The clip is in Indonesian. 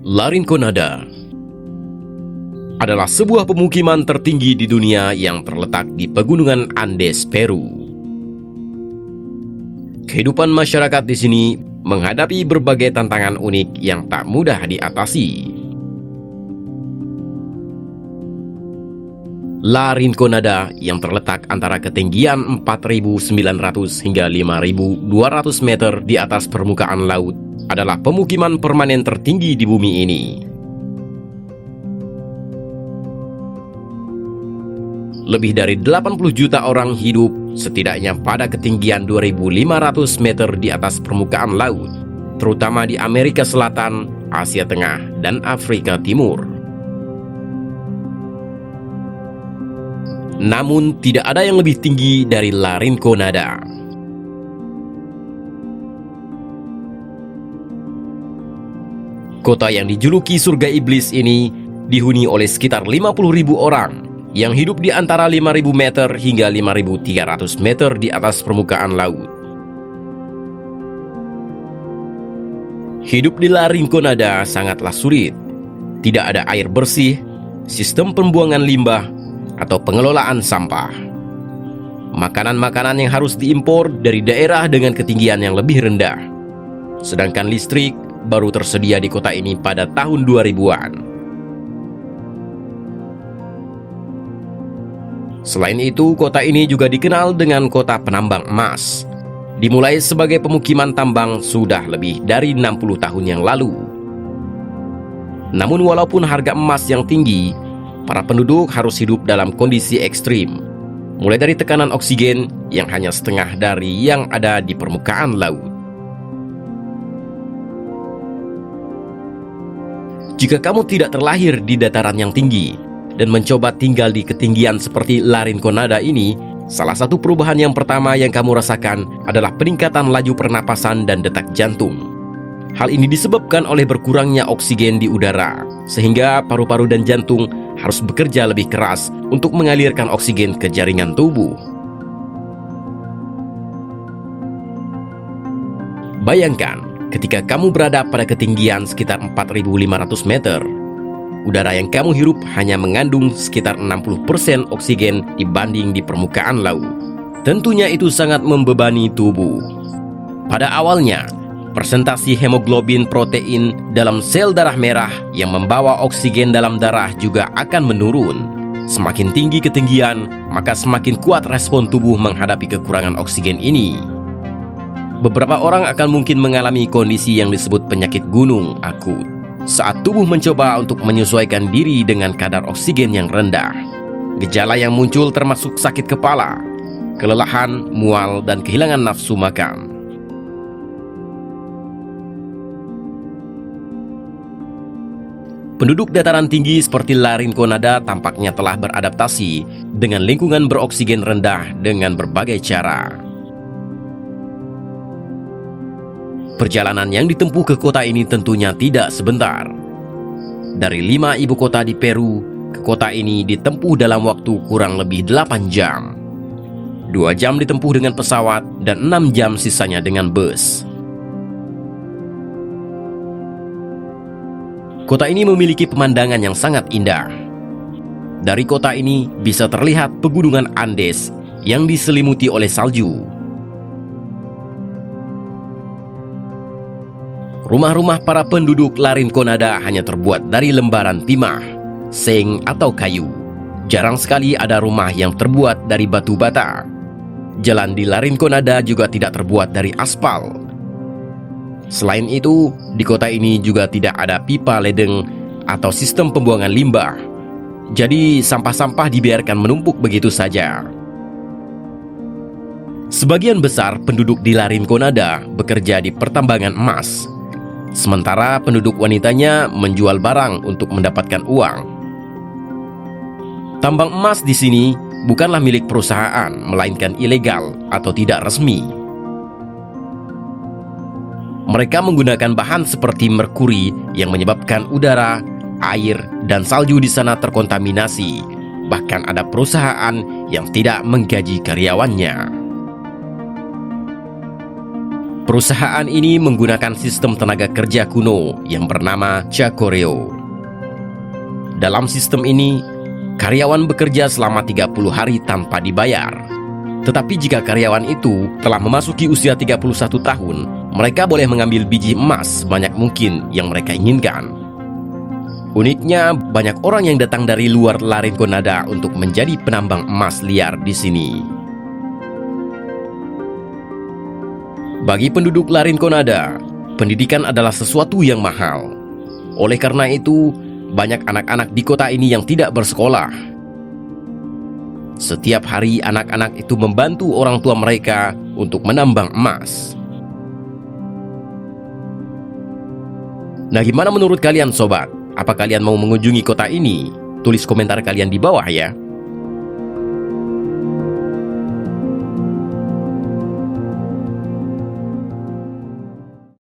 La Rinconada adalah sebuah pemukiman tertinggi di dunia yang terletak di pegunungan Andes, Peru. Kehidupan masyarakat di sini menghadapi berbagai tantangan unik yang tak mudah diatasi. La Rinconada yang terletak antara ketinggian 4.900 hingga 5.200 meter di atas permukaan laut adalah pemukiman permanen tertinggi di bumi ini. Lebih dari 80 juta orang hidup setidaknya pada ketinggian 2.500 meter di atas permukaan laut, terutama di Amerika Selatan, Asia Tengah, dan Afrika Timur. Namun, tidak ada yang lebih tinggi dari La Rinconada. Kota yang dijuluki surga iblis ini dihuni oleh sekitar 50.000 orang yang hidup di antara 5.000 meter hingga 5.300 meter di atas permukaan laut. Hidup di La Rinconada sangatlah sulit. Tidak ada air bersih, sistem pembuangan limbah, atau pengelolaan sampah. Makanan-makanan yang harus diimpor dari daerah dengan ketinggian yang lebih rendah. Sedangkan listrik baru tersedia di kota ini pada tahun 2000-an. Selain itu, kota ini juga dikenal dengan kota penambang emas. Dimulai sebagai pemukiman tambang sudah lebih dari 60 tahun yang lalu. Namun walaupun harga emas yang tinggi, para penduduk harus hidup dalam kondisi ekstrim, mulai dari tekanan oksigen yang hanya setengah dari yang ada di permukaan laut. Jika kamu tidak terlahir di dataran yang tinggi dan mencoba tinggal di ketinggian seperti La Rinconada ini, salah satu perubahan yang pertama yang kamu rasakan adalah peningkatan laju pernapasan dan detak jantung. Hal ini disebabkan oleh berkurangnya oksigen di udara, sehingga paru-paru dan jantung harus bekerja lebih keras untuk mengalirkan oksigen ke jaringan tubuh. Bayangkan, ketika kamu berada pada ketinggian sekitar 4.500 meter, udara yang kamu hirup hanya mengandung sekitar 60% oksigen dibanding di permukaan laut. Tentunya itu sangat membebani tubuh. Pada awalnya, presentasi hemoglobin protein dalam sel darah merah yang membawa oksigen dalam darah juga akan menurun. Semakin tinggi ketinggian, maka semakin kuat respon tubuh menghadapi kekurangan oksigen ini. Beberapa orang akan mungkin mengalami kondisi yang disebut penyakit gunung akut, saat tubuh mencoba untuk menyesuaikan diri dengan kadar oksigen yang rendah. Gejala yang muncul termasuk sakit kepala, kelelahan, mual, dan kehilangan nafsu makan. Penduduk dataran tinggi seperti La Rinconada tampaknya telah beradaptasi dengan lingkungan beroksigen rendah dengan berbagai cara. Perjalanan yang ditempuh ke kota ini tentunya tidak sebentar. Dari 5 ibu kota di Peru, ke kota ini ditempuh dalam waktu kurang lebih 8 jam. 2 jam ditempuh dengan pesawat dan 6 jam sisanya dengan bus. Kota ini memiliki pemandangan yang sangat indah. Dari kota ini bisa terlihat pegunungan Andes yang diselimuti oleh salju. Rumah-rumah para penduduk La Rinconada hanya terbuat dari lembaran timah, seng atau kayu. Jarang sekali ada rumah yang terbuat dari batu bata. Jalan di La Rinconada juga tidak terbuat dari aspal. Selain itu, di kota ini juga tidak ada pipa ledeng atau sistem pembuangan limbah. Jadi, sampah-sampah dibiarkan menumpuk begitu saja. Sebagian besar penduduk di La Rinconada bekerja di pertambangan emas, sementara penduduk wanitanya menjual barang untuk mendapatkan uang. Tambang emas di sini bukanlah milik perusahaan, melainkan ilegal atau tidak resmi. Mereka menggunakan bahan seperti merkuri yang menyebabkan udara, air, dan salju di sana terkontaminasi. Bahkan ada perusahaan yang tidak menggaji karyawannya. Perusahaan ini menggunakan sistem tenaga kerja kuno yang bernama Chakoreo. Dalam sistem ini, karyawan bekerja selama 30 hari tanpa dibayar. Tetapi jika karyawan itu telah memasuki usia 31 tahun, mereka boleh mengambil biji emas sebanyak mungkin yang mereka inginkan. Uniknya, banyak orang yang datang dari luar Larinconada untuk menjadi penambang emas liar di sini. Bagi penduduk Larinconada, pendidikan adalah sesuatu yang mahal. Oleh karena itu, banyak anak-anak di kota ini yang tidak bersekolah. Setiap hari anak-anak itu membantu orang tua mereka untuk menambang emas. Nah, gimana menurut kalian sobat? Apa kalian mau mengunjungi kota ini? Tulis komentar kalian di bawah ya.